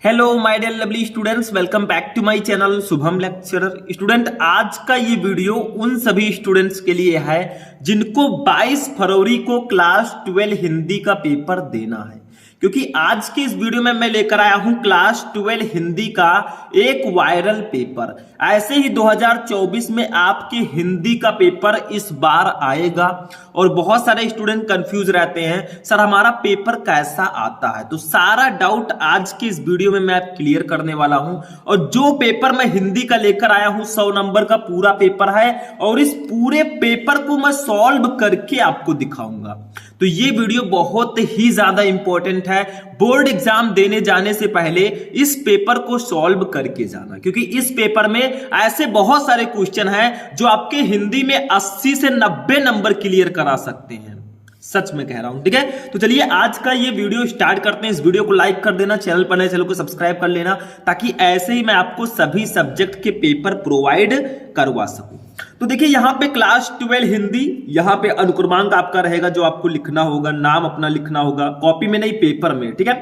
Hello my dear lovely students, welcome back to my channel Shubham lecturer. Student, आज का ये video उन सभी स्टूडेंट्स के लिए है जिनको 22 फरवरी को क्लास 12 हिंदी का पेपर देना है, क्योंकि आज के इस वीडियो में मैं लेकर आया हूं क्लास 12 हिंदी का एक वायरल पेपर। ऐसे ही 2024 में आपके हिंदी का पेपर इस बार आएगा और बहुत सारे स्टूडेंट कंफ्यूज रहते हैं, सर हमारा पेपर कैसा आता है। तो सारा डाउट आज के इस वीडियो में मैं क्लियर करने वाला हूं। और जो पेपर मैं हिंदी का लेकर आया हूं 100 नंबर का पूरा पेपर है और इस पूरे पेपर को मैं सॉल्व करके आपको दिखाऊंगा। तो ये वीडियो बहुत ही ज्यादा इंपॉर्टेंट है। बोर्ड एग्जाम देने जाने से पहले इस पेपर को सॉल्व करके जाना, क्योंकि इस पेपर में ऐसे बहुत सारे क्वेश्चन हैं जो आपके हिंदी में 80 से 90 नंबर क्लियर करा सकते हैं। सच में कह रहा हूं, ठीक है। तो चलिए आज का ये वीडियो स्टार्ट करते हैं। इस वीडियो को लाइक कर देना, चैनल पर नए चैनल को सब्सक्राइब कर लेना, ताकि ऐसे ही मैं आपको सभी सब्जेक्ट के पेपर प्रोवाइड करवा सकूं। तो देखिए यहाँ पे क्लास 12 हिंदी, यहाँ पे अनुक्रमांक आपका रहेगा जो आपको लिखना होगा, नाम अपना लिखना होगा, कॉपी में नहीं पेपर में, ठीक है।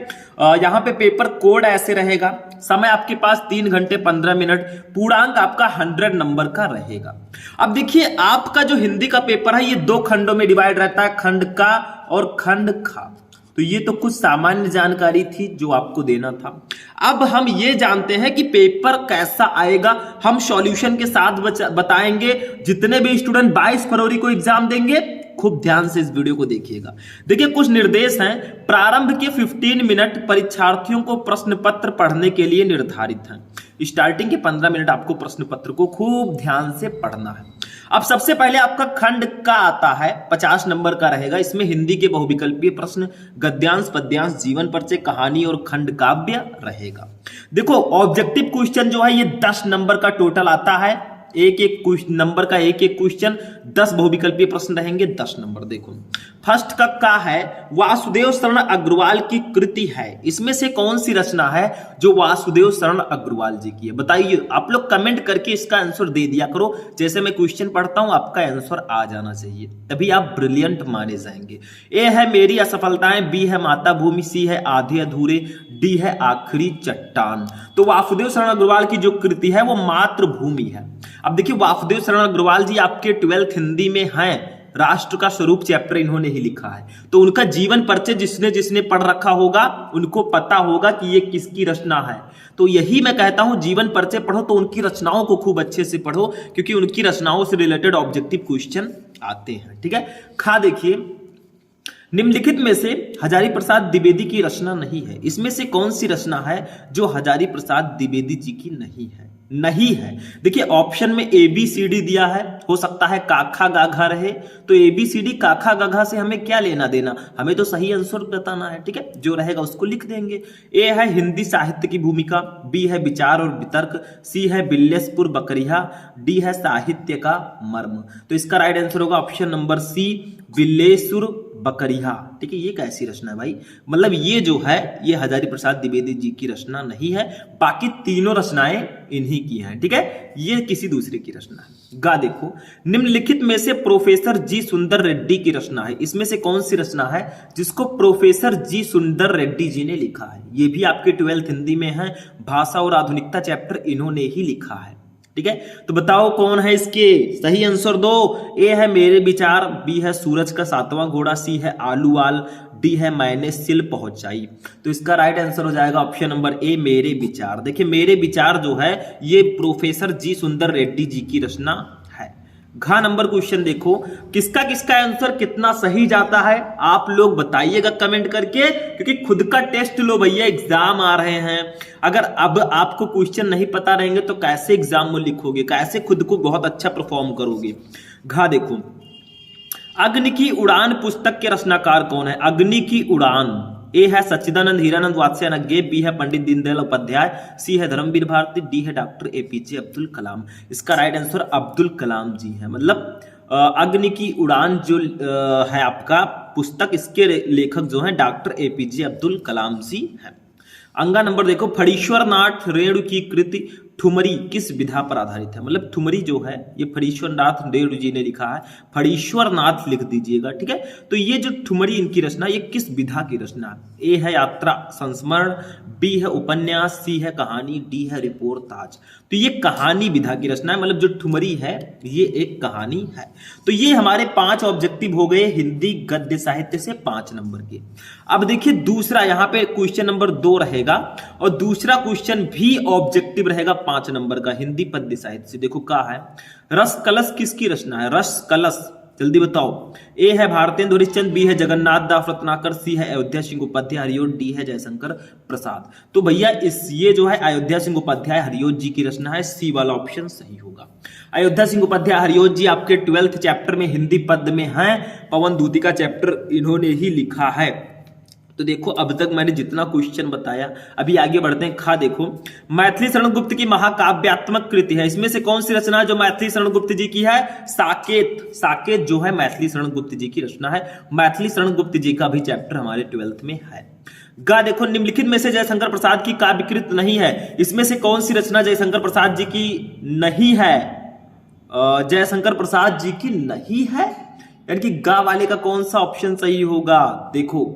यहाँ पे पेपर कोड ऐसे रहेगा, समय आपके पास 3 घंटे 15 मिनट, पूर्णांक आपका 100 नंबर का रहेगा। अब देखिए आपका जो हिंदी का पेपर है ये 2 खंडों में डिवाइड रहता है, खंड का और खंड खा। तो ये तो कुछ सामान्य जानकारी थी जो आपको देना था। अब हम ये जानते हैं कि पेपर कैसा आएगा, हम सॉल्यूशन के साथ बताएंगे। जितने भी स्टूडेंट 22 फरवरी को एग्जाम देंगे खूब ध्यान से इस वीडियो को देखिएगा। देखिए कुछ निर्देश हैं। प्रारंभ के 15 मिनट परीक्षार्थियों को प्रश्न पत्र पढ़ने के लिए निर्धारित हैं। स्टार्टिंग के 15 मिनट आपको प्रश्न पत्र को खूब ध्यान से पढ़ना है। अब सबसे पहले आपका खंड का आता है, 50 नंबर का रहेगा। इसमें हिंदी के बहुविकल्पीय प्रश्न, गद्यांश, पद्यांश, जीवन परिचय, कहानी और खंड काव्य रहेगा। देखो ऑब्जेक्टिव क्वेश्चन जो है ये 10 नंबर का टोटल आता है। एक एक नंबर का एक एक क्वेश्चन, 10 बहुविकल्पीय प्रश्न रहेंगे, 10 नंबर। देखो फर्स्ट का है वासुदेव शरण अग्रवाल की कृति है। इसमें से कौन सी रचना है जो वासुदेव शरण अग्रवाल जी की है, बताइए। आप लोग कमेंट करके इसका आंसर दे दिया करो। जैसे मैं क्वेश्चन पढ़ता हूं आपका आंसर आ जाना चाहिए, तभी आप ब्रिलियंट माने जाएंगे। ए है मेरी असफलताएं, बी है माता भूमि, सी है आधे अधूरे, डी है आखिरी चट्टान। तो वासुदेव शरण अग्रवाल की जो कृति है वो मातृभूमि है। अब देखिए वासुदेव शरण अग्रवाल जी आपके 12th हिंदी में हैं। राष्ट्र का स्वरूप चैप्टर इन्होंने ही लिखा है। तो उनका जीवन परिचय जिसने जिसने पढ़ रखा होगा उनको पता होगा कि ये किसकी रचना है। तो यही मैं कहता हूं, जीवन परिचय पढ़ो तो उनकी रचनाओं को खूब अच्छे से पढ़ो, क्योंकि उनकी रचनाओं से रिलेटेड ऑब्जेक्टिव क्वेश्चन आते हैं, ठीक है। खा देखिए, निम्नलिखित में से हजारी प्रसाद द्विवेदी की रचना नहीं है। इसमें से कौन सी रचना है जो हजारी प्रसाद द्विवेदी जी की नहीं है? नहीं है। देखिए ऑप्शन में ABCD दिया है, हो सकता है काखा गाघा रहे। तो ABCD काखा गाघा से हमें क्या लेना देना, हमें तो सही आंसर बताना है, ठीक है। जो रहेगा उसको लिख देंगे। ए है हिंदी साहित्य की भूमिका, बी है विचार और वितर्क, सी है बिल्लेसपुर बकरिया, डी है साहित्य का मर्म। तो इसका राइट आंसर होगा ऑप्शन नंबर सी, बिल्लेसपुर बकरिया, ठीक है। ये कैसी रचना है भाई, मतलब ये जो है ये हजारी प्रसाद द्विवेदी जी की रचना नहीं है। बाकी तीनों रचनाएं इन्हीं की हैं, ठीक है। ये किसी दूसरे की रचना है। गा देखो, निम्नलिखित में से प्रोफेसर जी सुंदर रेड्डी की रचना है। इसमें से कौन सी रचना है जिसको प्रोफेसर जी सुंदर रेड्डी जी ने लिखा है? ये भी आपके 12th हिंदी में है। भाषा और आधुनिकता चैप्टर इन्होंने ही लिखा है, ठीक है। तो बताओ कौन है इसके सही आंसर दो। ए है मेरे विचार, बी है सूरज का 7वां घोड़ा, सी है आलूवाल, डी है मैंने सिल पहुंचाई। तो इसका राइट आंसर हो जाएगा ऑप्शन नंबर ए, मेरे विचार। देखिए मेरे विचार जो है ये प्रोफेसर जी सुंदर रेड्डी जी की रचना है। घ नंबर क्वेश्चन देखो, किसका किसका आंसर कितना सही जाता है आप लोग बताइएगा कमेंट करके, क्योंकि खुद का टेस्ट लो भैया, एग्जाम आ रहे हैं। अगर अब आपको क्वेश्चन नहीं पता रहेंगे तो कैसे एग्जाम में लिखोगे, कैसे खुद को बहुत अच्छा परफॉर्म करोगे। घ देखो, अग्नि की उड़ान पुस्तक के रचनाकार कौन है? अग्नि की उड़ान। ए है सच्चिदानंद हीरानंद वात्स्यायन, बी है पंडित दीनदयाल उपाध्याय, सी है धर्मवीर भारती, डी है डॉक्टर APJ अब्दुल कलाम। इसका राइट आंसर अब्दुल कलाम जी है। मतलब अग्नि की उड़ान जो है आपका पुस्तक, इसके लेखक जो है डॉक्टर APJ अब्दुल कलाम जी है। अंगा नंबर देखो, फणीश्वर नाथ रेणु की कृति ठुमरी किस विधा पर आधारित है? मतलब ठुमरी जो है ये फणीश्वरनाथ देव जी ने लिखा है, फणीश्वरनाथ लिख दीजिएगा, ठीक है। तो ये जो ठुमरी इनकी रचना ये किस विधा की रचना है? ए है यात्रा संस्मरण, बी है उपन्यास, सी है कहानी, डी है रिपोर्टाज। तो ये कहानी विधा की रचना है, मतलब जो ठुमरी है ये एक कहानी है। तो ये हमारे 5 ऑब्जेक्टिव हो गए हिंदी गद्य साहित्य से 5 नंबर के। अब देखिए दूसरा यहाँ पे क्वेश्चन नंबर 2 रहेगा और दूसरा क्वेश्चन भी ऑब्जेक्टिव रहेगा 5 नंबर का हिंदी पद्य साहित्य से। देखो क्या है, रस कलश किसकी रचना है? रस कलश जल्दी बताओ। ए है भारतेंदु हरिश्चंद्र, बी है जगन्नाथ दास रत्नाकर, सी है अयोध्या सिंह उपाध्याय हरियोट, डी है जयशंकर प्रसाद। तो भैया ये जो है अयोध्या सिंह उपाध्याय हरियोट जी की रचना है, सी वाला ऑप्शन सही होगा। अयोध्या सिंह उपाध्याय हरियोट जी आपके 12th चैप्टर में हिंदी पद्य में हैं, पवन दूती का चैप्टर इन्होंने ही लिखा है। तो देखो अब तक मैंने जितना क्वेश्चन बताया, अभी आगे बढ़ते हैं। खा देखो, मैथिली शरण गुप्त की महाकाव्यात्मक कृति है, इसमें से कौन सी रचना है जो मैथिली शरण गुप्त जी की है? साकेत। साकेत जो है मैथिली शरण गुप्त जी की रचना है। मैथिली शरण गुप्त जी का भी चैप्टर हमारे 12th में है। गा देखो, निम्नलिखित में से जयशंकर प्रसाद की काव्यकृत नहीं है, इसमें से कौन सी रचना जयशंकर प्रसाद जी की नहीं है? जयशंकर प्रसाद जी की नहीं है, यानी कि गा वाले का कौन सा ऑप्शन सही होगा? देखो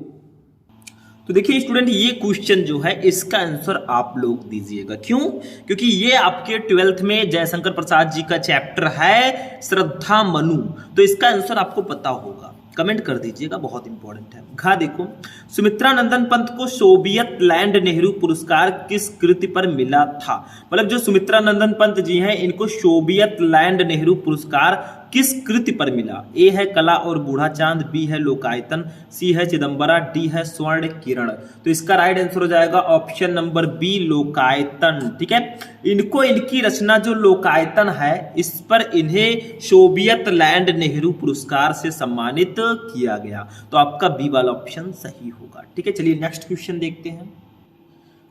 तो देखिए स्टूडेंट, ये क्वेश्चन जो है इसका आंसर आप लोग दीजिएगा। क्यों? क्योंकि ये आपके 12th में जयशंकर प्रसाद जी का चैप्टर है श्रद्धा मनु, तो इसका आंसर आपको पता होगा, कमेंट कर दीजिएगा, बहुत इंपॉर्टेंट है। घा देखो, सुमित्रा नंदन पंत को सोवियत लैंड नेहरू पुरस्कार किस कृति पर मिला था? मतलब जो सुमित्रा नंदन पंत जी हैं इनको सोवियत लैंड नेहरू पुरस्कार किस कृति पर मिला? ए है कला और बूढ़ा चांद, बी है लोकायतन, सी है चिदंबरा, डी है स्वर्ण किरण। तो इसका राइट आंसर हो जाएगा ऑप्शन नंबर बी लोकायतन, ठीक है। इनको इनकी रचना जो लोकायतन है इस पर इन्हें सोवियत लैंड नेहरू पुरस्कार से सम्मानित किया गया, तो आपका बी वाला ऑप्शन सही होगा, ठीक है। चलिए नेक्स्ट क्वेश्चन देखते हैं।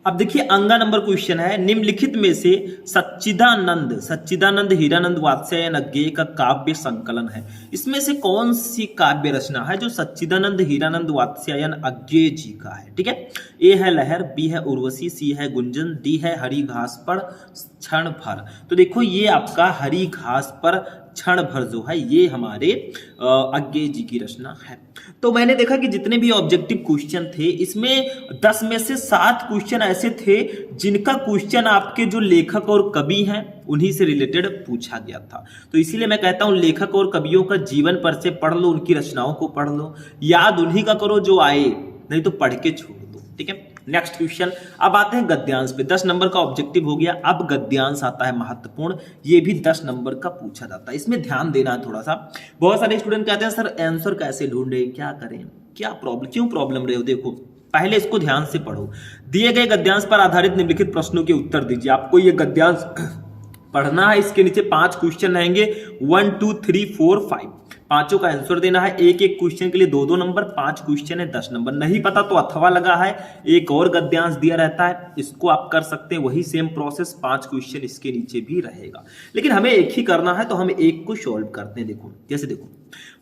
अब देखिए अंगा नंबर क्वेश्चन है, निम्नलिखित में से सच्चिदानंद हीरानंद वात्स्यायन अज्ञेय का काव्य संकलन है, इसमें से कौन सी काव्य रचना है जो सच्चिदानंद हीरानंद वात्स्यायन अज्ञेय जी का है? ठीक है, ए है लहर, बी है उर्वशी, सी है गुंजन, डी है हरी घास पर क्षण भर। तो देखो ये आपका हरी घास पर क्षण भर जो है ये हमारे अज्ञेय जी की रचना है। तो मैंने देखा कि जितने भी ऑब्जेक्टिव क्वेश्चन थे इसमें 10 में से 7 क्वेश्चन ऐसे थे जिनका क्वेश्चन आपके जो लेखक और कवि हैं उन्हीं से रिलेटेड पूछा गया था। तो इसीलिए मैं कहता हूं लेखक और कवियों का जीवन परिचय पढ़ लो, उनकी रचनाओं को पढ़ लो, याद उन्हीं का करो जो आए, नहीं तो पढ़ के छोड़ दो, ठीक है। नेक्स्ट क्वेश्चन, अब आते हैं गद्यांश पे। 10 नंबर का ऑब्जेक्टिव हो गया, अब गद्यांश आता है महत्वपूर्ण, ये भी 10 नंबर का पूछा जाता है, इसमें ध्यान देना है थोड़ा सा। बहुत सारे स्टूडेंट कहते हैं सर आंसर कैसे ढूंढे, क्या करें, क्या प्रॉब्लम, क्यों प्रॉब्लम रहे हो? देखो पहले इसको ध्यान से पढ़ो। दिए गए गद्यांश पर आधारित निम्नलिखित प्रश्नों के उत्तर दीजिए। आपको ये गद्यांश पढ़ना है, इसके नीचे 5 क्वेश्चन रहेंगे, 1 2 3 4 5, पांचों का आंसर देना है। एक एक क्वेश्चन के लिए 2-2 नंबर, 5 क्वेश्चन है 10 नंबर। नहीं पता तो अथवा लगा है, एक और गद्यांश दिया रहता है, इसको आप कर सकते हैं, वही सेम प्रोसेस, 5 क्वेश्चन इसके नीचे भी रहेगा, लेकिन हमें एक ही करना है तो हम एक को सॉल्व करते हैं। देखो जैसे देखो,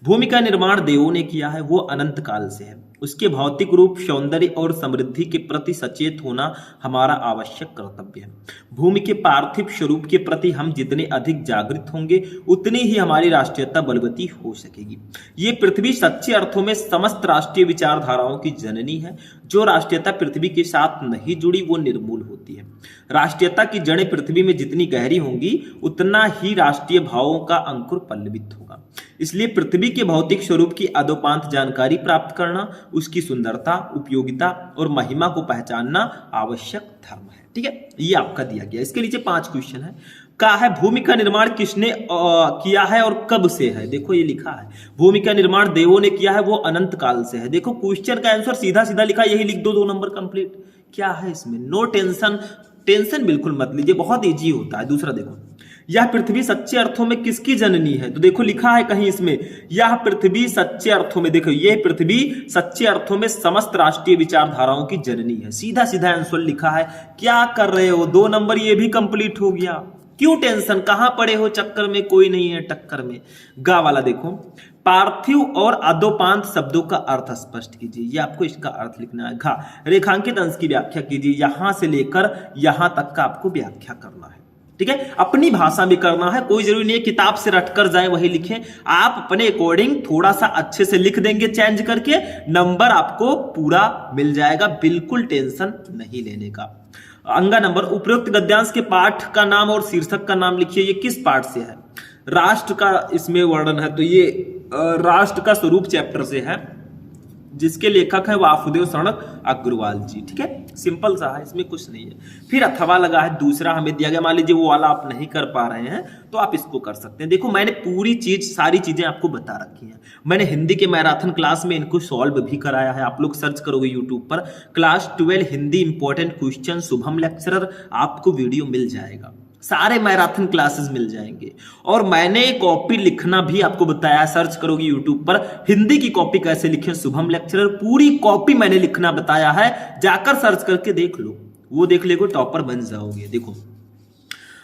भूमि का निर्माण देवों ने किया है, वो अनंत काल से है, उसके भौतिक रूप, सौंदर्य और समृद्धि के प्रति सचेत होना हमारा आवश्यक कर्तव्य है। भूमि के पार्थिव स्वरूप के प्रति हम जितने अधिक जागृत होंगे उतनी ही हमारी राष्ट्रीयता बलवती हो सकेगी। ये पृथ्वी सच्चे अर्थों में समस्त राष्ट्रीय विचारधाराओं की जननी है। जो राष्ट्रीयता पृथ्वी के साथ नहीं जुड़ी वो निर्मूल होती है। राष्ट्रीयता की जड़ें पृथ्वी में जितनी गहरी होंगी उतना ही राष्ट्रीय भावों का अंकुर पल्लवित होगा। इसलिए पृथ्वी के भौतिक स्वरूप की आदोपांत जानकारी प्राप्त करना, उसकी सुंदरता, उपयोगिता और महिमा को पहचानना आवश्यक धर्म है। ठीक है, ये आपका दिया गया। इसके नीचे 5 क्वेश्चन है। कहा है भूमि का निर्माण किसने किया है और कब से है? देखो ये लिखा है भूमि का निर्माण देवों ने किया है, वो अनंत काल से है। देखो क्वेश्चन का आंसर सीधा सीधा लिखा, यही लिख दो, 2 नंबर कंप्लीट। क्या है इसमें? नो टेंशन, टेंशन बिल्कुल मत लीजिए, बहुत इजी होता है। दूसरा देखो, यह पृथ्वी सच्चे अर्थों में किसकी जननी है? तो देखो लिखा है कहीं इसमें, यह पृथ्वी सच्चे अर्थों में, देखो यह पृथ्वी सच्चे अर्थों में समस्त राष्ट्रीय विचारधाराओं की जननी है। सीधा सीधा आंसर लिखा है। क्या कर रहे हो? 2 नंबर ये भी कंप्लीट हो गया। क्यों टेंशन, कहां पड़े हो चक्कर में, कोई नहीं है टक्कर में। गा वाला देखो, पार्थिव और अदोपांत शब्दों का अर्थ स्पष्ट कीजिए। ये आपको इसका अर्थ लिखना है। घा रेखांकित अंश की व्याख्या कीजिए। यहां से लेकर यहां तक का आपको व्याख्या करना है। ठीक है, अपनी भाषा में करना है, कोई जरूरी नहीं है किताब से रटकर जाए वही लिखें, आप अपने अकॉर्डिंग थोड़ा सा अच्छे से लिख देंगे चेंज करके, नंबर आपको पूरा मिल जाएगा, बिल्कुल टेंशन नहीं लेने का। अंगा नंबर, उपरोक्त गद्यांश के पाठ का नाम और शीर्षक का नाम लिखिए, ये किस पाठ से है? राष्ट्र का इसमें वर्णन है, तो ये राष्ट्र का स्वरूप चैप्टर से है, जिसके लेखक है वासुदेव शरण अग्रवाल जी। ठीक है, सिंपल सा है, इसमें कुछ नहीं है। फिर अथवा लगा है, दूसरा हमें दिया गया, मान लीजिए वो वाला आप नहीं कर पा रहे हैं तो आप इसको कर सकते हैं। देखो मैंने पूरी चीज सारी चीजें आपको बता रखी हैं, मैंने हिंदी के मैराथन क्लास में इनको सॉल्व भी कराया है, आप लोग सर्च करोगे यूट्यूब पर class 12 Hindi important question Shubham lecturer, आपको वीडियो मिल जाएगा, सारे मैराथन क्लासेस मिल जाएंगे। और मैंने कॉपी लिखना भी आपको बताया, सर्च करोगे यूट्यूब पर हिंदी की कॉपी कैसे लिखें शुभम लेक्चरर, पूरी कॉपी मैंने लिखना बताया है, जाकर सर्च करके देख लो, वो देख लेगो टॉपर बन जाओगे। देखो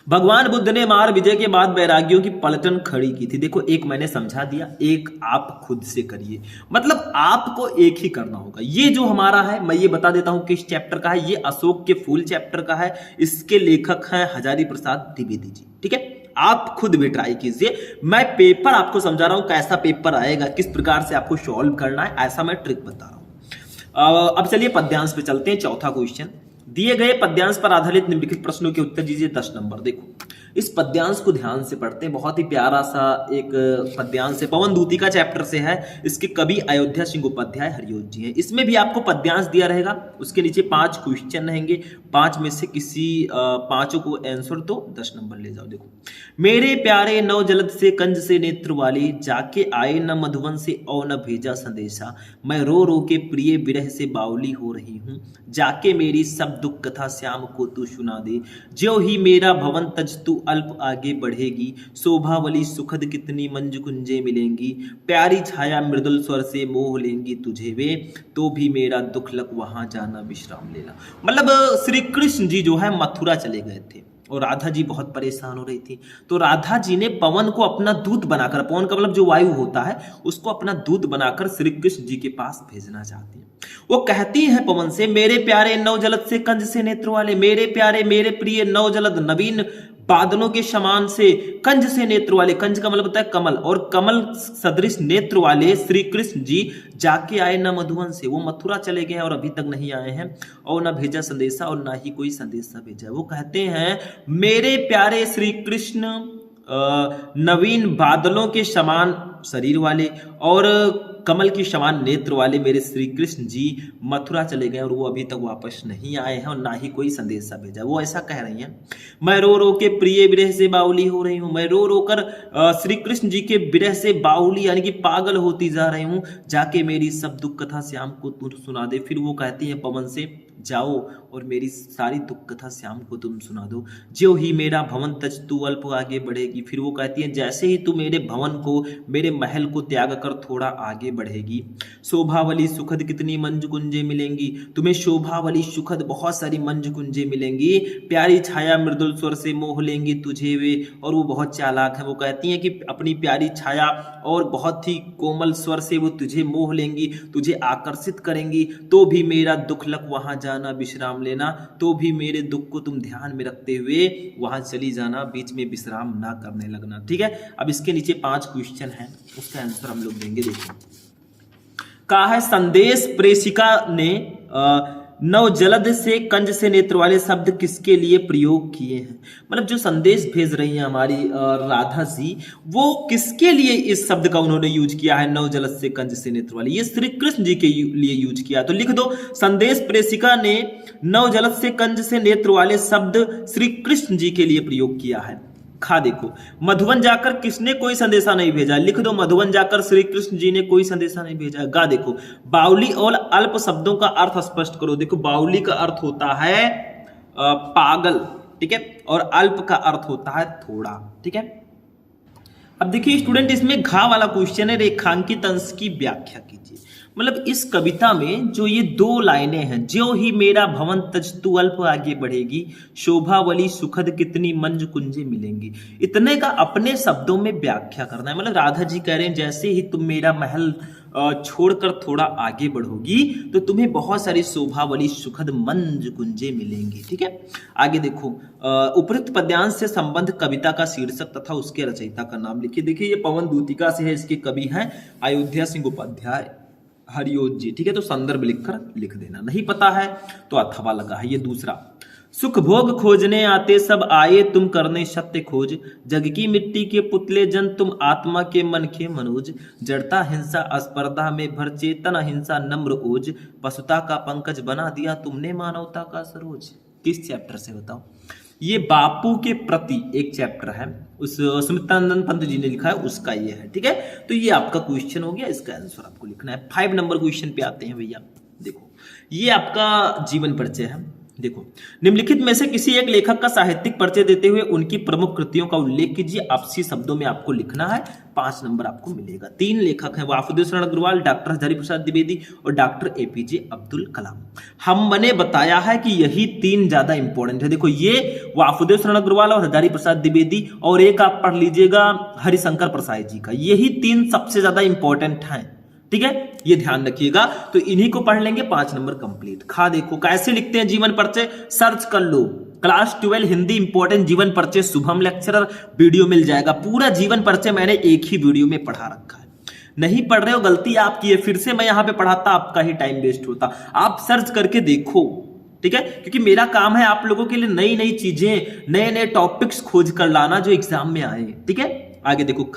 भगवान बुद्ध ने मार विजय के बाद वैरागियों की पलटन खड़ी की थी। देखो एक मैंने समझा दिया, एक आप खुद से करिए, मतलब आपको एक ही करना होगा। ये जो हमारा है मैं ये बता देता हूं किस चैप्टर का है, ये अशोक के फूल चैप्टर का है, इसके लेखक हैं हजारी प्रसाद द्विवेदी जी। ठीक है, आप खुद भी ट्राई कीजिए, मैं पेपर आपको समझा रहा हूं कैसा पेपर आएगा, किस प्रकार से आपको सॉल्व करना है, ऐसा मैं ट्रिक बता रहा हूं। अब चलिए पद्यांश पे चलते हैं। चौथा क्वेश्चन, दिए गए पद्यांश पर आधारित निम्नलिखित प्रश्नों के उत्तर दीजिए 10 नंबर। देखो इस पद्यांश को ध्यान से पढ़ते हैं, बहुत ही प्यारा सा एक पद्यांश है, पवन दूती का चैप्टर से है, इसके कवि अयोध्या सिंह उपाध्याय हरिओत जी हैं। इसमें भी आपको पद्यांश दिया रहेगा, उसके नीचे 5 क्वेश्चन रहेंगे, 5 में से किसी 5 को आंसर दो, 10 नंबर ले जाओ। देखो मेरे प्यारे नौ जलद से कंज से नेत्र वाले, जाके आए न मधुवन से और न भेजा संदेशा, मैं रो रो के प्रिय विरह से बावली हो रही हूँ, जाके मेरी सब दुख कथा श्याम को तू सुना दे, ज्यों ही मेरा भवन तज तू अल्प आगे बढ़ेगी, शोभावली सुखद कितनी मंज कुंजे मिलेंगी, प्यारी छाया मृदुल स्वर से मोह लेंगी तुझे वे, तो भी मेरा दुख लग वहां जाना विश्राम लेना। मतलब श्री कृष्ण जी जो है मथुरा चले गए थे और राधा जी बहुत परेशान हो रही थी, तो राधा जी ने पवन को अपना दूत बनाकर, पवन का मतलब जो वायु होता है, उसको अपना दूत बनाकर श्री कृष्ण जी के पास भेजना चाहती है। वो कहती है पवन से, मेरे प्यारे नव जलद से कंज से नेत्र वाले, मेरे प्यारे मेरे प्रिय नव जलद नवीन बादलों के समान से कंज से नेत्र वाले, कंज का मतलब होता है कमल, और कमल सदृश नेत्र वाले श्री कृष्ण जी जाके आए न मधुवन से, वो मथुरा चले गए और अभी तक नहीं आए हैं, और न भेजा संदेशा और ना ही कोई संदेशा भेजा। वो कहते हैं मेरे प्यारे श्री कृष्ण नवीन बादलों के समान शरीर वाले और कमल की समान नेत्र वाले मेरे श्री कृष्ण जी मथुरा चले गए और वो अभी तक वापस नहीं आए हैं और ना ही कोई संदेशा भेजा। वो ऐसा कह रही हैं, मैं रो रो के प्रिय विरह से बाउली हो रही हूँ, मैं रो रो कर श्री कृष्ण जी के विरह से बाउली यानी कि पागल होती जा रही हूँ, जाके मेरी सब दुख कथा श्याम को तू सुना दे। फिर वो कहती है पवन से, जाओ और मेरी सारी दुख कथा श्याम को तुम सुना दो, ज्यों ही मेरा भवन तज तू अल्प आगे बढ़ेगी। फिर वो कहती है जैसे ही तू मेरे भवन को, मेरे महल को त्याग कर थोड़ा आगे बढ़ेगी, शोभावली सुखद कितनी मंज कुंजे मिलेंगी, तुम्हें शोभावली सुखद बहुत सारी मंज कुंजे मिलेंगी, प्यारी छाया मृदुल स्वर से मोह लेंगी तुझे वे। और वो बहुत चालाक है, वो कहती हैं कि अपनी प्यारी छाया और बहुत ही कोमल स्वर से वो तुझे मोह लेंगी, तुझे आकर्षित करेंगी, तो भी मेरा दुख लग वहां जाना विश्राम लेना, तो भी मेरे दुख को तुम ध्यान में रखते हुए वहां चली जाना, बीच में विश्राम ना करने लगना। ठीक है, अब इसके नीचे 5 क्वेश्चन है, उसका आंसर हम लोग देंगे। देखो कहा है संदेश प्रेषिका ने नव जलद से कंज से नेत्र वाले शब्द किसके लिए प्रयोग किए हैं। मतलब जो संदेश भेज रही हैं हमारी राधा जी, वो किसके लिए इस शब्द का उन्होंने यूज किया है, नव जलद से कंज से नेत्र वाले, ये श्री कृष्ण जी के लिए यूज किया। तो लिख दो संदेश प्रेषिका ने नव जलद से कंज से नेत्र वाले शब्द श्री कृष्ण जी के लिए प्रयोग किया है। खा देखो मधुवन जाकर किसने कोई संदेशा नहीं भेजा, लिख दो मधुवन जाकर श्री कृष्ण जी ने कोई संदेशा नहीं भेजा। गा देखो बाउली और अल्प शब्दों का अर्थ स्पष्ट करो। देखो बाउली का अर्थ होता है पागल, ठीक है, और अल्प का अर्थ होता है थोड़ा। ठीक है, अब देखिए स्टूडेंट इसमें घा वाला क्वेश्चन है, रेखांकित अंश की व्याख्या कीजिए। मतलब इस कविता में जो ये 2 लाइनें हैं, ज्यों ही मेरा भवन तज तू अल्प आगे बढ़ेगी, शोभावली सुखद कितनी मंज कुंजे मिलेंगी, इतने का अपने शब्दों में व्याख्या करना है। मतलब राधा जी कह रहे हैं जैसे ही तुम मेरा महल छोड़कर थोड़ा आगे बढ़ोगी तो तुम्हें बहुत सारी शोभावली सुखद मंज कुंजे मिलेंगी। ठीक है, आगे देखो, उपरोक्त पद्यांश से संबंध कविता का शीर्षक तथा उसके रचयिता का नाम लिखिए। देखिए ये पवन दूतिका से है, इसके कवि हैं अयोध्या सिंह उपाध्याय हरिओत जी। ठीक है, तो संदर्भ लिखकर लिख देना, नहीं पता है तो अथवा लगा है। ये दूसरा, सुख भोग खोजने आते सब आए तुम करने सत्य खोज, जग की मिट्टी के पुतले जन तुम आत्मा के मन के मनोज, जड़ता हिंसा अस्पर्धा में भर चेतन अहिंसा नम्र ओज, पशुता का पंकज बना दिया तुमने मानवता का सरोज। किस चैप्टर से बताओ? ये बापू के प्रति एक चैप्टर है, उस सुमित्रानंद पंत जी ने लिखा है, उसका ये है। ठीक है, तो ये आपका क्वेश्चन हो गया, इसका आंसर आपको लिखना है। 5 नंबर क्वेश्चन पे आते हैं भैया। देखो ये आपका जीवन परिचय है। देखो, निम्नलिखित में से किसी एक लेखक का साहित्यिक परिचय देते हुए उनकी प्रमुख कृतियों का उल्लेख कीजिए। आपसी शब्दों में आपको लिखना है, 5 नंबर आपको मिलेगा। 3 लेखक हैं, वासुदेव शरण अग्रवाल, डॉक्टर हजारी प्रसाद द्विवेदी और डॉक्टर एपीजे अब्दुल कलाम। हमने बताया है कि यही 3 ज्यादा इंपॉर्टेंट है। देखो ये वासुदेव शरण अग्रवाल और हजारी प्रसाद द्विवेदी, और एक आप पढ़ लीजिएगा हरिशंकर प्रसाद जी का, यही 3 सबसे ज्यादा इंपॉर्टेंट हैं। ठीक है, ये ध्यान रखिएगा, तो इन्हीं को पढ़ लेंगे, 5 नंबर कंप्लीट। देखो कैसे लिखते हैं जीवन परिचय, सर्च कर लो, क्लास 12 हिंदी इंपॉर्टेंट जीवन परिचय शुभम लेक्चरर, वीडियो मिल जाएगा। पूरा जीवन परिचय मैंने एक ही वीडियो में पढ़ा रखा है। नहीं पढ़ रहे हो, गलती आपकी है, फिर से मैं यहां पे पढ़ाता, आपका ही टाइम वेस्ट होता। आप सर्च करके देखो, ठीक है, क्योंकि मेरा काम है आप लोगों के लिए नई नई चीजें, नए नए टॉपिक्स खोज कर लाना जो एग्जाम में आए। ठीक है, आगे देखो,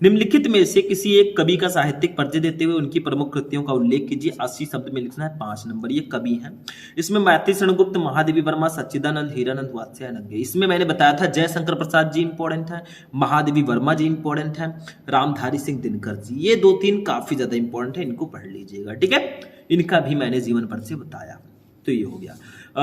निम्नलिखित में से किसी एक कवि का साहित्यिक परिचय देते हुए उनकी प्रमुख कृतियों का उल्लेख कीजिए। 80 शब्द में लिखना है, 5 नंबर। ये कवि हैं, इसमें मैत्री शरणगुप्त, महादेवी वर्मा, सच्चिदानंद, हीरानंद वात्स्यायन। इसमें मैंने बताया था जयशंकर प्रसाद जी इंपॉर्टेंट है, महादेवी वर्मा जी इंपॉर्टेंट है, रामधारी सिंह दिनकर जी, ये 2-3 काफी ज्यादा इंपॉर्टेंट है, इनको पढ़ लीजिएगा। ठीक है, इनका भी मैंने जीवन परिचय बताया, तो ये हो गया।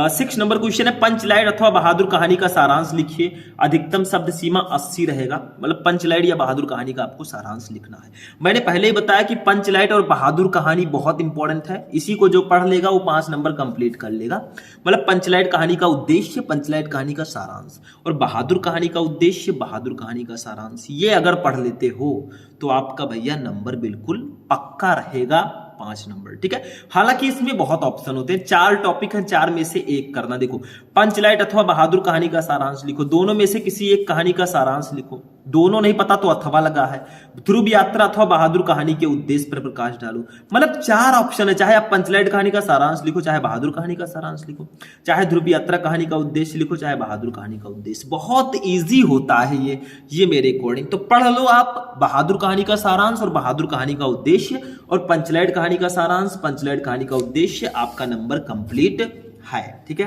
6 नंबर क्वेश्चन है, पंचलाइट अथवा बहादुर कहानी का सारांश लिखिए। अधिकतम शब्द सीमा 80 रहेगा, मतलब पंचलाइट या बहादुर कहानी का आपको सारांश लिखना है। मैंने पहले ही बताया कि पंचलाइट और बहादुर कहानी बहुत इंपॉर्टेंट है, इसी को जो पढ़ लेगा वो 5 नंबर कंप्लीट कर लेगा। मतलब पंचलाइट कहानी का उद्देश्य, पंचलाइट कहानी का सारांश, और बहादुर कहानी का उद्देश्य, बहादुर कहानी का सारांश, ये अगर पढ़ लेते हो तो आपका भैया नंबर बिल्कुल पक्का रहेगा, 5 नंबर। ठीक है, हालांकि इसमें बहुत ऑप्शन होते हैं, 4 टॉपिक हैं, 4 में से एक करना। देखो, पंचलाइट अथवा बहादुर कहानी का सारांश लिखो, दोनों में से किसी एक कहानी का सारांश लिखो, दोनों नहीं पता तो अथवा लगा है। ध्रुव यात्रा अथवा बहादुर कहानी के उद्देश्य पर प्रकाश डालो, मतलब 4 ऑप्शन है, चाहे आप पंचलाइट कहानी का सारांश लिखो, चाहे बहादुर कहानी का सारांश लिखो, चाहे ध्रुव यात्रा कहानी का उद्देश्य लिखो, चाहे बहादुर कहानी का उद्देश्य। बहुत ईजी होता है ये मेरे अकॉर्डिंग, तो पढ़ लो आप बहादुर कहानी का सारांश और बहादुर कहानी का उद्देश्य, और पंचलाइट कहानी का सारांश, पंचलाइट कहानी का उद्देश्य, आपका नंबर कंप्लीट है। ठीक है,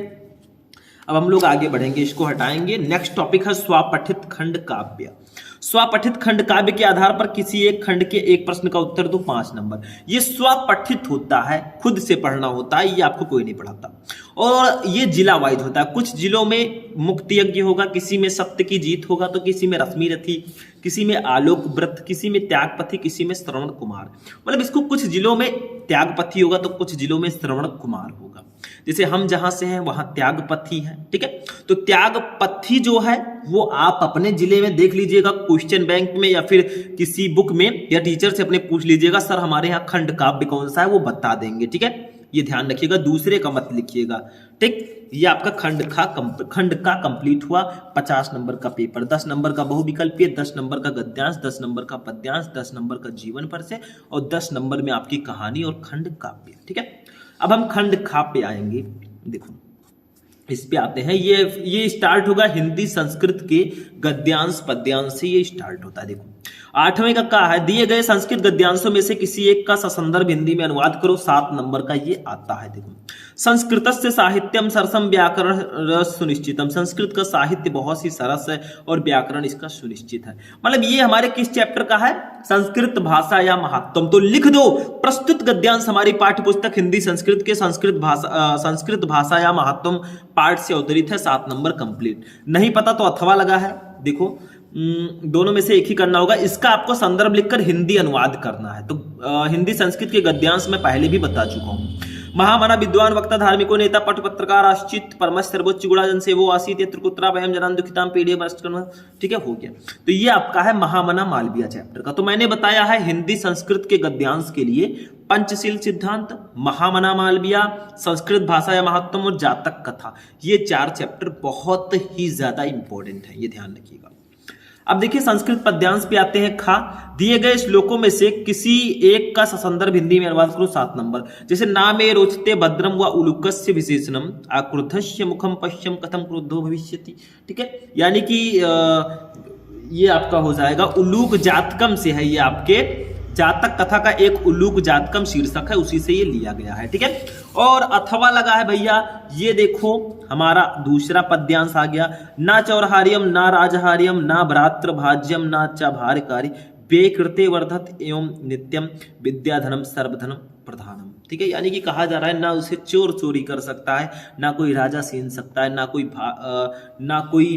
अब हम लोग आगे बढ़ेंगे, इसको हटाएंगे। नेक्स्ट टॉपिक है स्वपठित खंड काव्य। स्वपठित खंड काव्य के आधार पर किसी एक खंड के एक प्रश्न का उत्तर दो, 5 नंबर। ये स्वपठित होता है, खुद से पढ़ना होता है, ये आपको कोई नहीं पढ़ाता, और ये जिला वाइज होता है। कुछ जिलों में मुक्ति यज्ञ होगा, किसी में सत्य की जीत होगा, तो किसी में रश्मि रथी, किसी में आलोक व्रत, किसी में त्यागपथी, किसी में श्रवण कुमार। मतलब इसको कुछ जिलों में त्यागपथी होगा तो कुछ जिलों में श्रवण कुमार होगा। जैसे हम जहां से हैं वहां त्यागपथी है। ठीक है, तो त्यागपथी जो है वो आप अपने जिले में देख लीजिएगा, क्वेश्चन बैंक में या फिर किसी बुक में, या टीचर से अपने पूछ लीजिएगा, सर हमारे यहाँ खंड काव्य कौन सा है, वो बता देंगे। ठीक है, ये ध्यान रखिएगा, दूसरे का मत लिखिएगा। ठीक, ये आपका खंड का कंप्लीट हुआ। 50 नंबर का पेपर, 10 नंबर का बहुविकल्पीय, 10 नंबर का गद्यांश, 10 नंबर का पद्यांश, 10 नंबर का जीवन परिचय, और 10 नंबर में आपकी कहानी और खंड काव्य। ठीक है, अब हम खंड काव्य पे आएंगे। देखो इस पे आते हैं, ये स्टार्ट होगा हिंदी संस्कृत के गद्यांश पद्यांश से, ये स्टार्ट होता है। देखो 8वें का क्या है, दिए गए संस्कृत गद्यांशों में से किसी एक का ससंदर्भ हिंदी में अनुवाद करो, 7 नंबर का ये आता है। देखो, संस्कृतस्य साहित्यम सरसम व्याकरण रस सुनिश्चितम, संस्कृत का साहित्य बहुत ही सरस है और व्याकरण इसका सुनिश्चित है। मतलब ये हमारे किस चैप्टर का है, संस्कृत भाषा या महत्वम। तो लिख दो, प्रस्तुत गद्यांश हमारी पाठ्य पुस्तक हिंदी संस्कृत के संस्कृत भाषा या महत्वम पाठ से अवतरित है, 7 नंबर कंप्लीट। नहीं पता तो अथवा लगा है। देखो दोनों में से एक ही करना होगा, इसका आपको संदर्भ लिखकर हिंदी अनुवाद करना है। तो हिंदी संस्कृत के गद्यांश में पहले भी बता चुका हूं। महामना विद्वान वक्ता धार्मिको नेता पट पत्रकार आश्चित परमश सर्वोच्च गुणा जन सेवो आसीत त्रिकुत्रा वयम जनान दुखिताम पीढ़ी बरस्कन। ठीक है, हो गया। तो ये आपका है महामना मालवीय चैप्टर का। तो मैंने बताया है हिंदी संस्कृत के गद्यांश के लिए पंचशील सिद्धांत, महामना मालवीय, संस्कृत भाषा या महत्व और जातक कथा, ये 4 चैप्टर बहुत ही ज्यादा इंपॉर्टेंट है, ये ध्यान रखिएगा। अब देखिए संस्कृत पद्यांश पे आते हैं। खा दिए गए श्लोकों में से किसी एक का संदर्भ हिंदी में अनुवाद करो 7 नंबर। जैसे नामे रोचते भद्रम व उलूकस्य विशेषणम आक्रुद्धस्य मुखम पश्यम कथम क्रुद्धो भविष्यति। ठीक है, यानी कि ये आपका हो जाएगा उलूक जातकम से है, ये आपके जातक कथा का एक उल्लूक जातकम शीर्षक है, उसी से ये लिया गया है। ठीक है, और अथवा लगा है भैया, ये देखो हमारा दूसरा पद्यांश आ गया। ना चौरहार्यम ना राजहार्यम ना भ्रातृ भाज्यम ना चाभारकारी बेकृते वर्धत एवं नित्यम विद्याधनम सर्वधनम प्रधानम। ठीक है, यानी कि कहा जा रहा है ना उसे चोर चोरी कर सकता है, ना कोई राजा छीन सकता है, ना कोई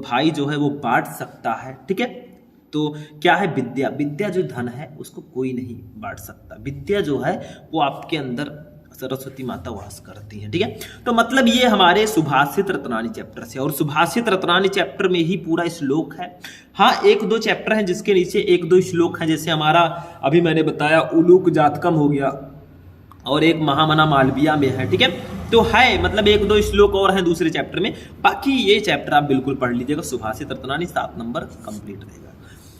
भाई जो है वो बांट सकता है। ठीक है, तो क्या है विद्या, विद्या जो धन है उसको कोई नहीं बांट सकता। विद्या जो है वो आपके अंदर सरस्वती माता वास करती है। ठीक है, तो मतलब ये हमारे सुभाषित रत्नानी चैप्टर से, और सुभाषित रत्नानी चैप्टर में ही पूरा श्लोक है। हाँ, 1-2 चैप्टर हैं जिसके नीचे 1-2 श्लोक हैं, जैसे हमारा अभी मैंने बताया उलूक जातकम हो गया और एक महामना मालवीय में है। ठीक है, तो है मतलब 1-2 श्लोक और हैं दूसरे चैप्टर में, बाकी ये चैप्टर आप बिल्कुल पढ़ लीजिएगा। सुभाषित रत्नानी 7 नंबर कंप्लीट रहेगा।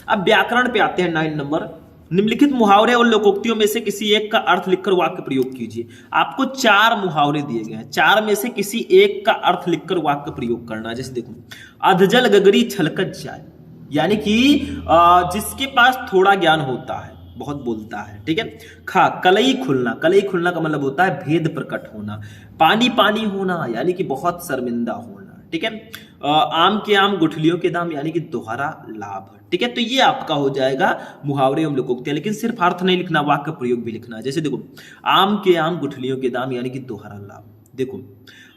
अब व्याकरण पे आते हैं 9 नंबर। निम्नलिखित मुहावरे और लोकोक्तियों में से किसी एक का अर्थ लिखकर वाक्य प्रयोग कीजिए। आपको 4 मुहावरे दिए गए हैं, 4 में से किसी एक का अर्थ लिखकर वाक्य प्रयोग करना है। जैसे देखो, अधजल गगरी छलकत जाए, यानी कि जिसके पास थोड़ा ज्ञान होता है, बहुत बोलता है। ठीक है, खा कलई खुलना, कलई खुलना का मतलब होता है भेद प्रकट होना। पानी पानी होना, यानी कि बहुत शर्मिंदा होना। ठीक है, आम के आम गुठलियों के दाम, यानी कि दोहरा लाभ। ठीक है, तो ये आपका हो जाएगा मुहावरे एवं लोकोक्तियां, लेकिन सिर्फ अर्थ नहीं लिखना, वाक्य प्रयोग भी लिखना है। जैसे देखो, आम के आम गुठलियों के दाम, यानी कि दोहरा लाभ। देखो,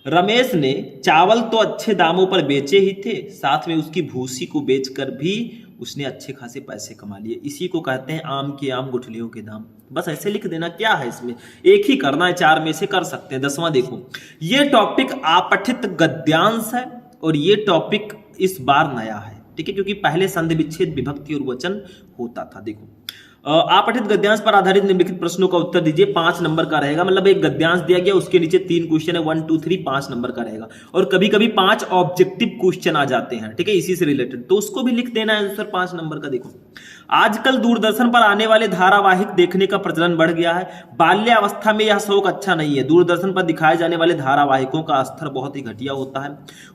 रमेश ने चावल तो अच्छे दामों पर बेचे ही थे, साथ में उसकी भूसी को बेचकर भी उसने अच्छे खासे पैसे कमा लिए। इसी को कहते हैं आम के आम गुठलियों के दाम। बस ऐसे लिख देना, क्या है इसमें, एक ही करना है, 4 में से कर सकते हैं। 10वां देखो, ये टॉपिक अपठित गद्यांश है और ये टॉपिक इस बार नया है। ठीक है, क्योंकि पहले संधि विच्छेद विभक्ति और वचन होता था। देखो, अपठित गद्यांश पर आधारित निम्नलिखित प्रश्नों का उत्तर दीजिए। 5 नंबर का रहेगा, मतलब एक गद्यांश दिया गया, उसके नीचे 3 क्वेश्चन है, 1 2 3 5 नंबर का रहेगा। और कभी कभी 5 ऑब्जेक्टिव क्वेश्चन आ जाते हैं। ठीक है, इसी से रिलेटेड, तो उसको भी लिख देना है आंसर 5 नंबर का। देखो, आजकल दूरदर्शन पर आने वाले धारावाहिक देखने का प्रचलन बढ़ गया है। बाल्यावस्था में यह शौक अच्छा नहीं है। दूरदर्शन पर दिखाए जाने वाले धारावाहिकों का स्तर बहुत ही घटिया होता है।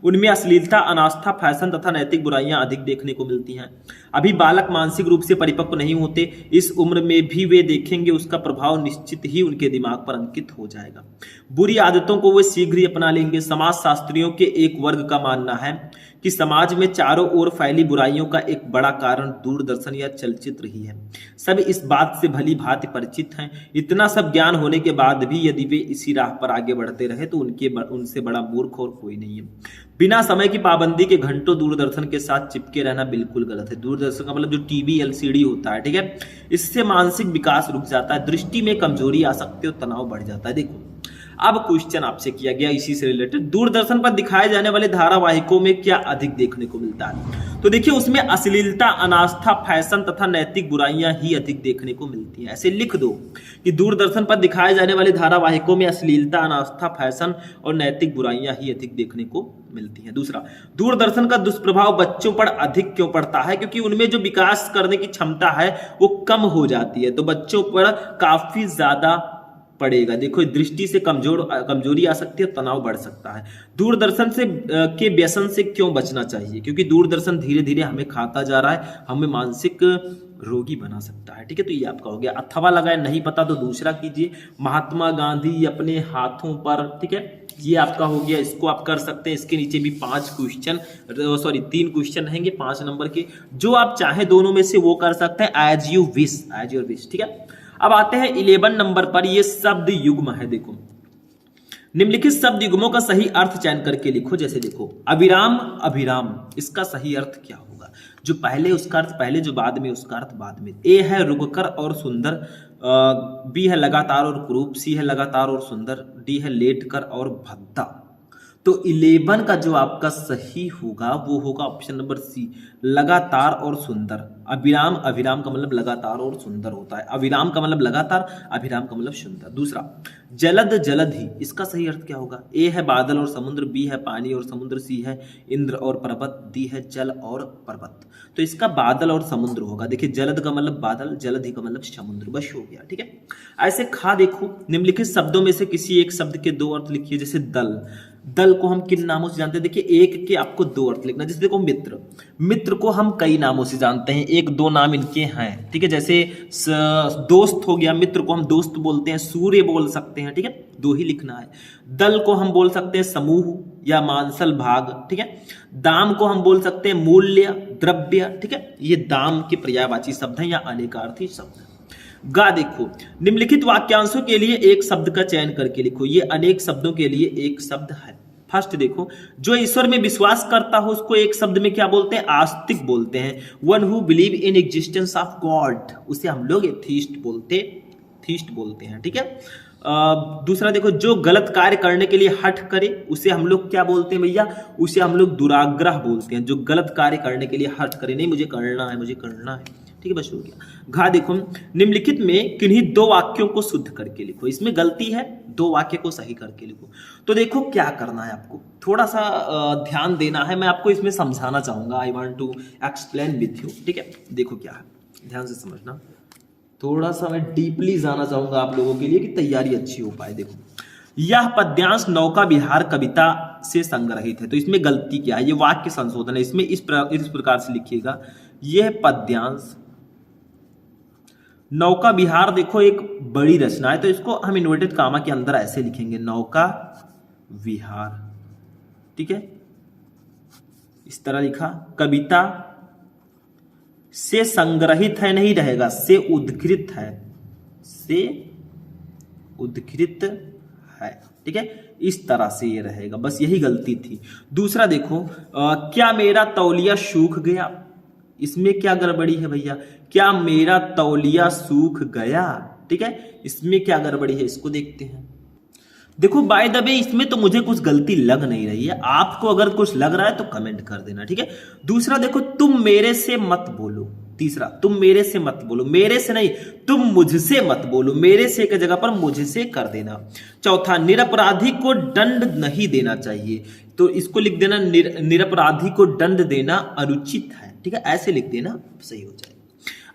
उनमें अश्लीलता, अनास्था, फैशन तथा नैतिक बुराइयां अधिक देखने को मिलती हैं। अभी बालक मानसिक रूप से परिपक्व नहीं होते, इस उम्र में भी वे देखेंगे, उसका प्रभाव निश्चित ही उनके दिमाग पर अंकित हो जाएगा। बुरी आदतों को वे शीघ्र ही अपना लेंगे। समाज शास्त्रियों के एक वर्ग का मानना है कि समाज में चारों ओर फैली बुराइयों का एक बड़ा कारण दूरदर्शन या चलचित्र ही है। सब इस बात से भली भांति परिचित हैं। इतना सब ज्ञान होने के बाद भी यदि वे इसी राह पर आगे बढ़ते रहे तो उनसे बड़ा मूर्ख और कोई नहीं है। बिना समय की पाबंदी के घंटों दूरदर्शन के साथ चिपके रहना बिल्कुल गलत है। दूरदर्शन का मतलब जो टीवी एलसीडी होता है, ठीक है, इससे मानसिक विकास रुक जाता है, दृष्टि में कमजोरी आ सकती है और तनाव बढ़ जाता है। देखो, अब क्वेश्चन आपसे किया गया इसी से रिलेटेड, दूरदर्शन पर दिखाए जाने वाले धारावाहिकों में क्या अधिक देखने को मिलता है? तो देखिए, उसमें अश्लीलता, अनास्था, फैशन तथा नैतिक बुराइयां ही अधिक देखने को मिलती हैं। ऐसे लिख दो कि दूरदर्शन पर दिखाए जाने वाले धारावाहिकों में अश्लीलता, अनास्था, फैशन और नैतिक बुराइयां ही अधिक देखने को मिलती हैं। दूसरा, दूरदर्शन का दुष्प्रभाव बच्चों पर अधिक क्यों पड़ता है? क्योंकि उनमें जो विकास करने की क्षमता है वो कम हो जाती है, तो बच्चों पर काफी ज्यादा पड़ेगा। देखो, दृष्टि से कमजोरी आ सकती है, तनाव बढ़ सकता है। दूरदर्शन से के व्यसन से क्यों बचना चाहिए? क्योंकि दूरदर्शन धीरे धीरे हमें खाता जा रहा है, हमें मानसिक रोगी बना सकता है। ठीक है, तो ये आपका हो गया। अथवा लगाए, नहीं पता तो दूसरा कीजिए। महात्मा गांधी अपने हाथों पर, ठीक है, ये आपका हो गया, इसको आप कर सकते हैं। इसके नीचे भी 3 क्वेश्चन रहेंगे 5 नंबर के, जो आप चाहे दोनों में से वो कर सकते हैं, as you wish, as your wish. ठीक है, अब आते हैं 11 नंबर पर, ये शब्द युग्म है। देखो, निम्नलिखित शब्द युग्मों का सही अर्थ चयन करके लिखो। जैसे देखो, अभिराम, अभिराम, इसका सही अर्थ क्या होगा? जो पहले उसका अर्थ पहले, जो बाद में उसका अर्थ बाद में। ए है रुककर और सुंदर, बी है लगातार और कुरूप, सी है लगातार और सुंदर, डी है लेटकर और भद्दा। तो 11 का जो आपका सही होगा वो होगा ऑप्शन नंबर सी, लगातार और सुंदर। अविराम, अविराम का मतलब लगातार और सुंदर होता है। अविराम का मतलब लगातार, अविराम का मतलब सुंदर। दूसरा, जलद जलधि, इसका सही अर्थ क्या होगा? ए है बादल और समुद्र, बी है पानी और समुद्र, सी है इंद्र और पर्वत, डी है जल और पर्वत। तो इसका बादल और समुद्र होगा। देखिए जलद का मतलब बादल, जलधि का मतलब समुद्र, बस हो गया। ठीक है, ऐसे खा देखो, निम्नलिखित शब्दों में से किसी एक शब्द के दो अर्थ लिखिए। जैसे दल, दल को हम किन नामों से जानते हैं? देखिए एक के आपको दो अर्थ लिखना। जैसे देखो मित्र, मित्र को हम कई नामों से जानते हैं, एक दो नाम इनके हैं। ठीक है, जैसे दोस्त हो गया, मित्र को हम दोस्त बोलते हैं, सूर्य बोल सकते हैं। ठीक है, दो ही लिखना है। दल को हम बोल सकते हैं समूह या मांसल भाग। ठीक है, दाम को हम बोल सकते हैं मूल्य, द्रव्य। ठीक है, ये दाम के पर्यायवाची शब्द हैं या अनेकार्थी शब्द हैं। गा देखो, निम्नलिखित वाक्यांशों के लिए एक शब्द का चयन करके लिखो। ये अनेक शब्दों के लिए एक शब्द है। फर्स्ट देखो, जो ईश्वर में विश्वास करता हो उसको एक शब्द में क्या बोलते हैं? आस्तिक बोलते हैं। One who believe in existence of God, उसे हम लोग एथीस्ट बोलते हैं। ठीक है, दूसरा देखो, जो गलत कार्य करने के लिए हठ करे उसे हम लोग क्या बोलते हैं भैया? उसे हम लोग दुराग्रह बोलते हैं। जो गलत कार्य करने के लिए हठ करे, नहीं मुझे करना है, मुझे करना है। ठीक है, बस हो गया। घा देखो, निम्नलिखित में किन्हीं दो वाक्यों को शुद्ध करके लिखो। इसमें गलती है, दो वाक्य को सही करके लिखो। तो देखो क्या करना है आपको, थोड़ा सा ध्यान देना है। मैं आपको इसमें समझाना चाहूंगा। I want to explain with you. ठीक है, देखो क्या है, ध्यान से समझना। थोड़ा सा मैं डीपली जाना चाहूंगा आप लोगों के लिए कि तैयारी अच्छी हो पाए। देखो, यह पद्यांश नौका विहार कविता से संग्रहित है। तो इसमें गलती क्या है? ये वाक्य संशोधन है। इसमें इस प्रकार से लिखिएगा, यह पद्यांश नौका विहार, देखो एक बड़ी रचना है तो इसको हम इन्वर्टेड कामा के अंदर ऐसे लिखेंगे, नौका विहार। ठीक है, इस तरह लिखा। कविता से संग्रहित है नहीं रहेगा, से उद्धृत है, से उद्धृत है। ठीक है, इस तरह से ये रहेगा, बस यही गलती थी। दूसरा देखो, क्या मेरा तौलिया सूख गया, इसमें क्या गड़बड़ी है भैया? क्या मेरा तौलिया सूख गया? ठीक है, इसमें क्या गड़बड़ी है, इसको देखते हैं। देखो बाय द वे इसमें तो मुझे कुछ गलती लग नहीं रही है, आपको अगर कुछ लग रहा है तो कमेंट कर देना। ठीक है, दूसरा देखो, तुम मेरे से मत बोलो। तीसरा, तुम मेरे से मत बोलो, मेरे से नहीं, तुम मुझसे मत बोलो, मेरे से की जगह पर मुझसे कर देना। चौथा, निरपराधी को दंड नहीं देना चाहिए, तो इसको लिख देना, निरपराधी को दंड देना अनुचित है। ठीक है, ऐसे लिख देना, सही हो जाएगा।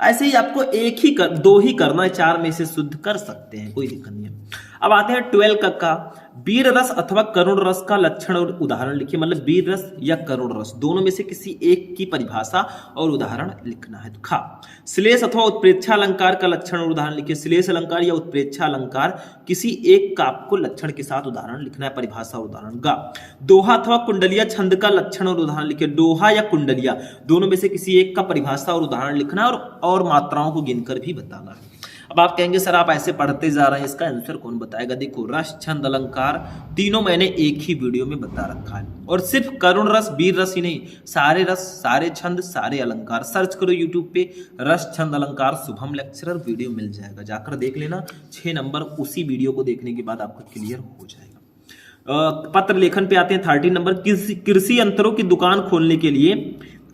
ऐसे ही आपको दो ही करना है, चार में से शुद्ध कर सकते हैं, कोई दिक्कत नहीं है। अब आते हैं 12 का वीर रस अथवा करुण रस का लक्षण और उदाहरण लिखिए। मतलब वीर रस या करुण रस, दोनों में से किसी एक की परिभाषा और उदाहरण लिखना है। खा, श्लेष अथवा उत्प्रेक्षा अलंकार का लक्षण और उदाहरण लिखिए। श्लेष अलंकार या उत्प्रेक्षा अलंकार, किसी एक का आपको लक्षण के साथ उदाहरण लिखना है, परिभाषा और उदाहरण। गा, दोहा अथवा कुंडलिया छंद का लक्षण और उदाहरण लिखिए। दोहा या कुंडलिया, दोनों में से किसी एक का परिभाषा और उदाहरण लिखना है और मात्राओं को गिनकर भी बताना है। अब आप कहेंगे सर आप ऐसे पढ़ते जा रहे हैं, इसका आंसर कौन बताएगा? देखो, रस, छंद, अलंकार तीनों मैंने एक ही वीडियो में बता रखा है। और सिर्फ करुण रस, वीर रस ही नहीं, सारे रस, सारे छंद, सारे अलंकार, सर्च करो यूट्यूब पे, रस छंद अलंकार शुभम लेक्चरर, वीडियो मिल जाएगा, जाकर देख लेना। 6 नंबर उसी वीडियो को देखने के बाद आपका क्लियर हो जाएगा। पत्र लेखन पे आते हैं 13 नंबर। कृषि यंत्रों की दुकान खोलने के लिए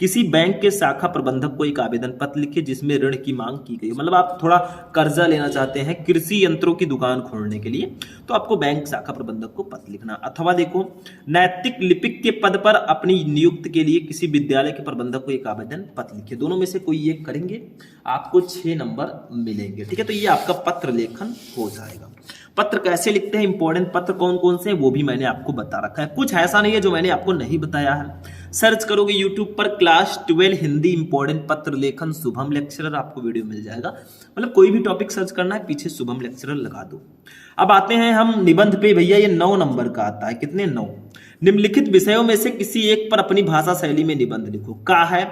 किसी बैंक के शाखा प्रबंधक को एक आवेदन पत्र लिखिए जिसमें ऋण की मांग की गई। मतलब आप थोड़ा कर्जा लेना चाहते हैं कृषि यंत्रों की दुकान खोलने के लिए, तो आपको बैंक शाखा प्रबंधक को पत्र लिखना। अथवा देखो, नैतिक लिपिक के पद पर अपनी नियुक्ति के लिए किसी विद्यालय के प्रबंधक को एक आवेदन पत्र लिखिए। दोनों में से कोई एक करेंगे, आपको 6 नंबर मिलेंगे। ठीक है, तो ये आपका पत्र लेखन हो जाएगा। पत्र कैसे लिखते हैं, इंपॉर्टेंट पत्र कौन कौन से हैं वो भी मैंने आपको बता रखा है। कुछ ऐसा नहीं है जो मैंने आपको नहीं बताया है। सर्च करोगे यूट्यूब पर क्लास 12 हिंदी इंपॉर्टेंट पत्र लेखन शुभम लेक्चरर, आपको वीडियो मिल जाएगा। मतलब कोई भी टॉपिक सर्च करना है, पीछे शुभम लेक्चरर लगा दो। अब आते हैं हम निबंध पे। भैया ये 9 नंबर का आता है। कितने? 9। निम्नलिखित विषयों में से किसी एक पर अपनी भाषा शैली में निबंध लिखो। का है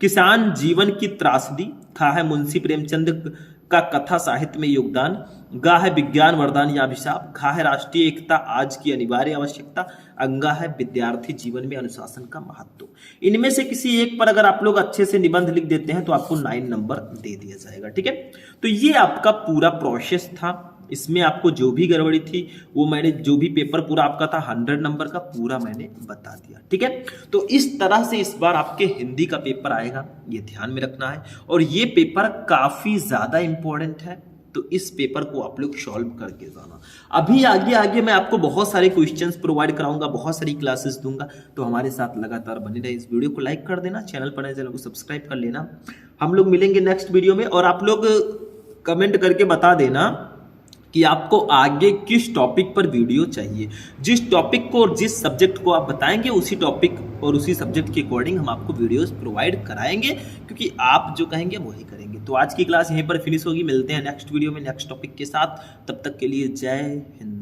किसान जीवन की त्रासदी, खा है मुंशी प्रेमचंद का कथा साहित्य में योगदान, गा है विज्ञान वरदान या अभिशाप, खा है राष्ट्रीय एकता आज की अनिवार्य आवश्यकता, अंगा है विद्यार्थी जीवन में अनुशासन का महत्व। इनमें से किसी एक पर अगर आप लोग अच्छे से निबंध लिख देते हैं तो आपको 9 नंबर दे दिया जाएगा। ठीक है, तो ये आपका पूरा प्रोसेस था। इसमें आपको जो भी गड़बड़ी थी वो मैंने, जो भी पेपर पूरा आपका था 100 नंबर का पूरा मैंने बता दिया। ठीक है, तो इस तरह से इस बार आपके हिंदी का पेपर आएगा, ये ध्यान में रखना है। और ये पेपर काफी ज्यादा इंपॉर्टेंट है, तो इस पेपर को आप लोग सॉल्व करके जाना। अभी आगे आगे मैं आपको बहुत सारे क्वेश्चंस प्रोवाइड कराऊंगा, बहुत सारी क्लासेस दूंगा, तो हमारे साथ लगातार बने रहे। इस वीडियो को लाइक कर देना, चैनल पर नए चैनल को सब्सक्राइब कर लेना। हम लोग मिलेंगे नेक्स्ट वीडियो में, और आप लोग कमेंट करके बता देना कि आपको आगे किस टॉपिक पर वीडियो चाहिए। जिस टॉपिक को और जिस सब्जेक्ट को आप बताएंगे उसी टॉपिक और उसी सब्जेक्ट के अकॉर्डिंग हम आपको वीडियोस प्रोवाइड कराएंगे, क्योंकि आप जो कहेंगे वही करेंगे। तो आज की क्लास यहीं पर फिनिश होगी, मिलते हैं नेक्स्ट वीडियो में नेक्स्ट टॉपिक के साथ। तब तक के लिए जय हिंद।